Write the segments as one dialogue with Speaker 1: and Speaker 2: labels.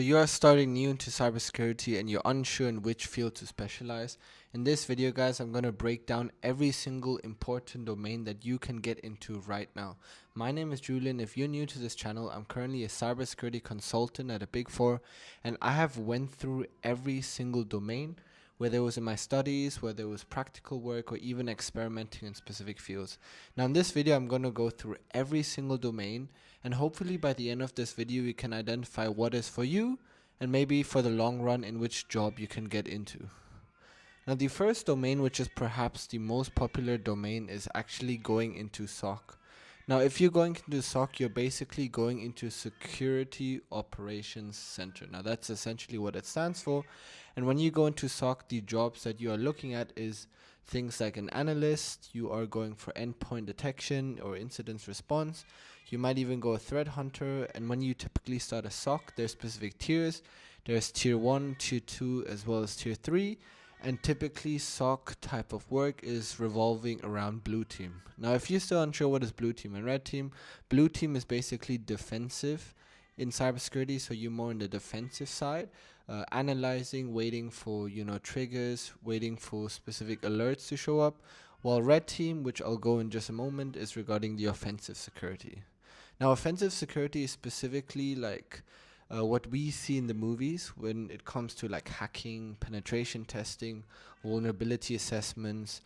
Speaker 1: You are starting new into cybersecurity and you're unsure in which field to specialize. In this video, guys, I'm going to break down every single important domain that you can get into right now. My name is Julian. If you're new to this channel, I'm currently a cybersecurity consultant at a Big Four, and I have went through every single domain, whether it was in my studies, whether it was practical work, or even experimenting in specific fields. Now in this video, I'm going to go through every single domain, and hopefully by the end of this video, you can identify what is for you, and maybe for the long run in which job you can get into. Now the first domain, which is perhaps the most popular domain, is actually going into SOC. Now if you're going into SOC, you're basically going into Security Operations Center. Now that's essentially what it stands for. And when you go into SOC, the jobs that you are looking at is things like an analyst. You are going for endpoint detection or incident response. You might even go a threat hunter. And when you typically start a SOC, there's specific tiers. There's tier 1, tier 2, as well as tier 3. And typically SOC type of work is revolving around blue team. Now if you're still unsure what is blue team and red team, blue team is basically defensive in cybersecurity, so you're more on the defensive side, analyzing, waiting for triggers, waiting for specific alerts to show up, while red team, which I'll go in just a moment, is regarding the offensive security. Now offensive security is specifically like what we see in the movies when it comes to like hacking, penetration testing, vulnerability assessments,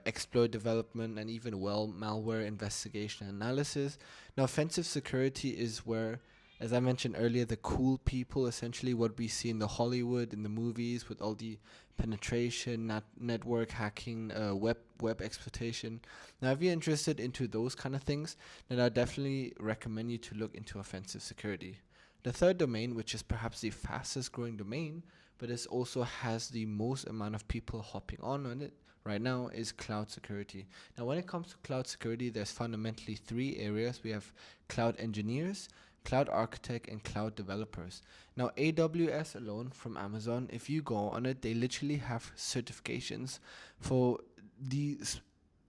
Speaker 1: exploit development, and even malware investigation and analysis. Now offensive security is where, as I mentioned earlier, the cool people, essentially what we see in the Hollywood, in the movies, with all the penetration, network hacking, web exploitation. Now if you're interested into those kind of things, then I definitely recommend you to look into offensive security. The third domain, which is perhaps the fastest growing domain, but it also has the most amount of people hopping on it right now, is cloud security. Now when it comes to cloud security, there's fundamentally three areas. We have cloud engineers, cloud architect, and cloud developers. Now AWS alone from Amazon, if you go on it, they literally have certifications for the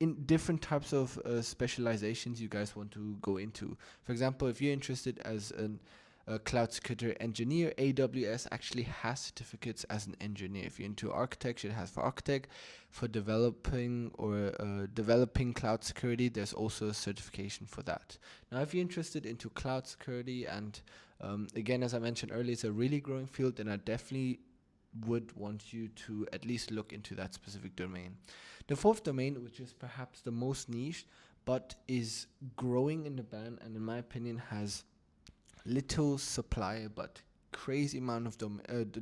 Speaker 1: in different types of specializations you guys want to go into. For example, if you're interested as a cloud security engineer, AWS actually has certificates as an engineer. If you're into architecture, it has for architect. For developing cloud security, there's also a certification for that. Now, if you're interested into cloud security, and again, as I mentioned earlier, it's a really growing field, then I definitely would want you to at least look into that specific domain. The fourth domain, which is perhaps the most niche, but is growing in the band, and in my opinion has little supply but crazy amount of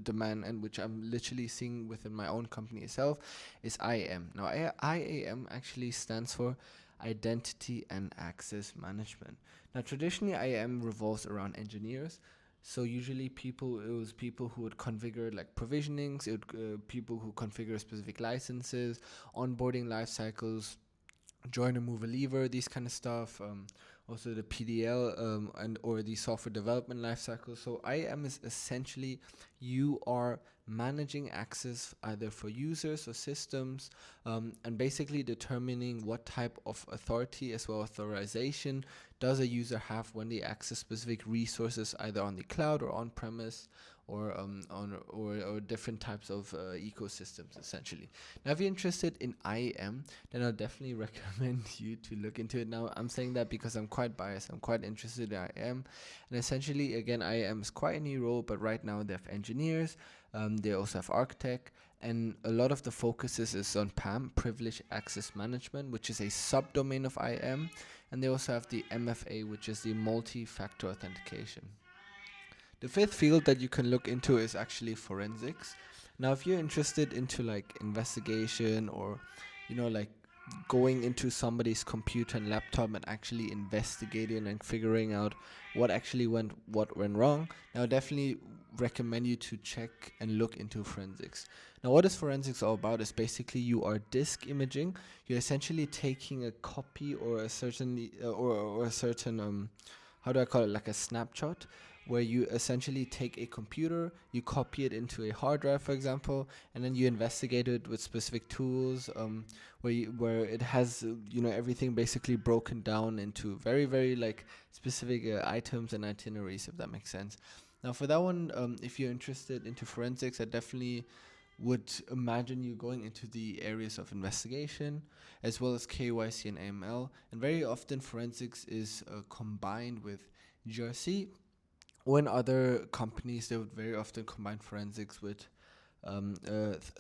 Speaker 1: demand, and which I'm literally seeing within my own company itself, is IAM. Now IAM actually stands for Identity and Access Management. Now traditionally IAM revolves around engineers, so usually it was people who would configure like provisionings, people who configure specific licenses, onboarding life cycles, join or move a lever, these kind of stuff. Also the PDL and or the software development lifecycle. So IAM is essentially you are managing access either for users or systems, and basically determining what type of authority as well as authorization does a user have when they access specific resources either on the cloud or on premise, or different types of ecosystems essentially. Now if you're interested in IAM, then I'll definitely recommend you to look into it. Now I'm saying that because I'm quite biased, I'm quite interested in IAM, and essentially again IAM is quite a new role, but right now they have engineers, they also have architect, and a lot of the focuses is on PAM, Privileged Access Management, which is a subdomain of IAM, and they also have the MFA, which is the multi-factor authentication. The fifth field that you can look into is actually forensics. Now, if you're interested into like investigation, or like going into somebody's computer and laptop and actually investigating and figuring out what went wrong, now definitely recommend you to check and look into forensics. Now what is forensics all about is basically you are disk imaging. You're essentially taking a copy or a certain how do I call it, like a snapshot, where you essentially take a computer, you copy it into a hard drive, for example, and then you investigate it with specific tools, where it has everything basically broken down into very, very like specific items and itineraries, if that makes sense. Now for that one, if you're interested into forensics, I definitely would imagine you going into the areas of investigation as well as KYC and AML. And very often forensics is combined with GRC. When other companies, they would very often combine forensics with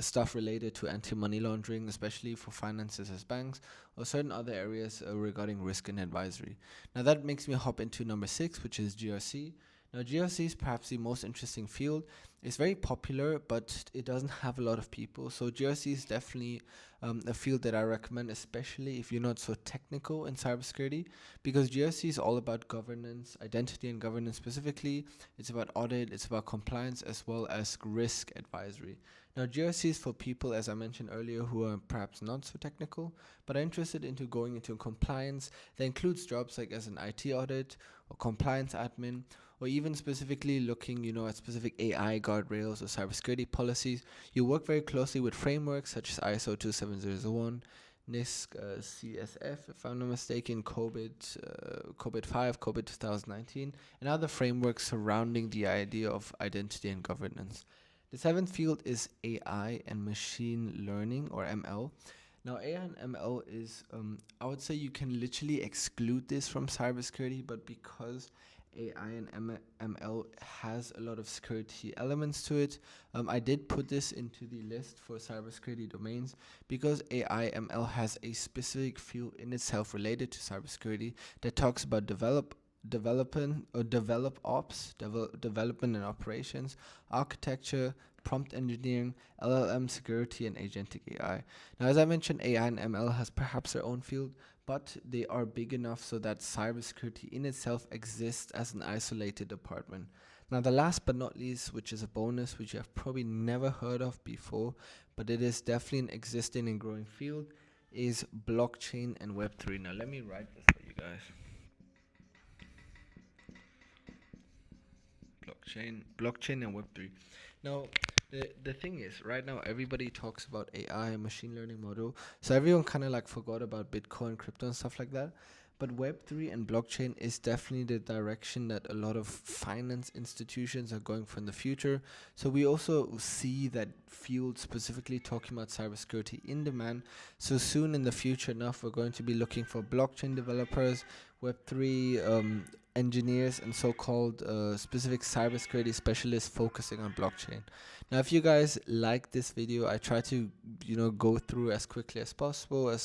Speaker 1: stuff related to anti-money laundering, especially for finances as banks, or certain other areas regarding risk and advisory. Now that makes me hop into number 6, which is GRC. Now GRC is perhaps the most interesting field. It's very popular, but it doesn't have a lot of people. So GRC is definitely a field that I recommend, especially if you're not so technical in cybersecurity, because GRC is all about governance, identity and governance specifically. It's about audit, it's about compliance, as well as risk advisory. Now GRC is for people, as I mentioned earlier, who are perhaps not so technical, but are interested into going into compliance. That includes jobs like as an IT audit or compliance admin, or even specifically looking, at specific AI guardrails or cybersecurity policies. You work very closely with frameworks such as ISO 27001, NIST, CSF, if I'm not mistaken, COVID 5, COVID 2019, and other frameworks surrounding the idea of identity and governance. The seventh field is AI and machine learning, or ML. Now, AI and ML is, I would say you can literally exclude this from cybersecurity, but because AI and ML has a lot of security elements to it, I did put this into the list for cybersecurity domains because AI ML has a specific field in itself related to cybersecurity that talks about development and operations, architecture, prompt engineering, LLM security, and agentic AI. Now, as I mentioned, AI and ML has perhaps their own field, but they are big enough so that cybersecurity in itself exists as an isolated department. Now, the last but not least, which is a bonus, which you have probably never heard of before, but it is definitely an existing and growing field, is blockchain and Web3. Now, let me write this for you guys. Blockchain and Web3. Now, the thing is, right now everybody talks about AI, machine learning model, so everyone kind of like forgot about Bitcoin, crypto, and stuff like that. But Web3 and blockchain is definitely the direction that a lot of finance institutions are going for in the future. So we also see that field specifically talking about cybersecurity in demand. So soon in the future enough, we're going to be looking for blockchain developers, Web3 engineers, and so-called specific cybersecurity specialists focusing on blockchain. Now, if you guys like this video, I try to go through as quickly as possible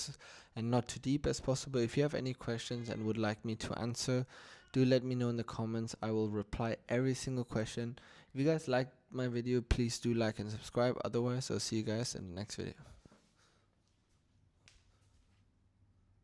Speaker 1: and not too deep as possible. If you have any questions and would like me to answer, do let me know in the comments. I will reply every single question. If you guys like my video, please do like and subscribe. Otherwise, I'll see you guys in the next video.